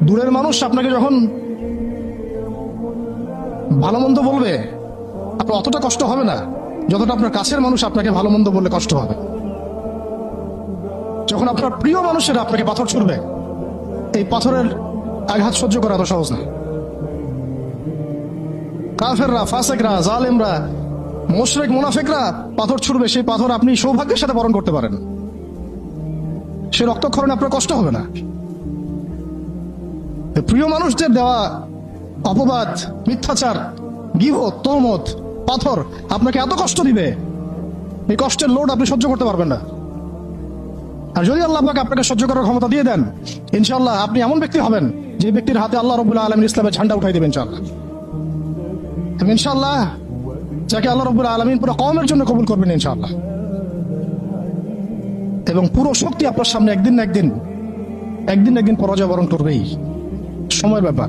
দূরের মানুষ আপনাকে যখন ভালো মন্দ বলবে আপনার অতটা কষ্ট হবে না যতটা আপনার কাছের মানুষ আপনাকে ভালো মন্দ বললে কষ্ট হবে। যখন আপনার প্রিয় মানুষেরা আপনাকে পাথর ছুড়বে, এই পাথরের আঘাত সহ্য করা এত সহজ না। কাফেররা, ফাসেকরা, জালেমরা, মুশরিক, মুনাফিকরা পাথর ছুড়বে, সেই পাথর আপনি সৌভাগ্যের সাথে বরণ করতে পারেন, সে রক্তক্ষরণে আপনার কষ্ট হবে না। প্রিয় মানুষদের দেওয়া অপবাদ, মিথ্যাচার, গীবত, তহমত, পাথর আপনাকে এত কষ্ট দিবে, এই কষ্টের লোড আপনি সহ্য করতে পারবেন না। আর যদি আল্লাহ পাক আপনাকে সহ্য করার ক্ষমতা দিয়ে দেন, ইনশাআল্লাহ আপনি এমন ব্যক্তি হবেন যে ব্যক্তির হাতে আল্লাহ রাব্বুল আলামিন ইসলামের ঝান্ডা উঠাই দেবেন ইনশাআল্লাহ। ইনশাআল্লাহ যাকে আল্লাহ রাব্বুল আলামিন পুরো কওমের জন্য কবুল করবেন ইনশাআল্লাহ। এবং পুরো শক্তি আপনার সামনে একদিন না একদিন পরাজয় বরণ করবেই, সময়ের ব্যাপার।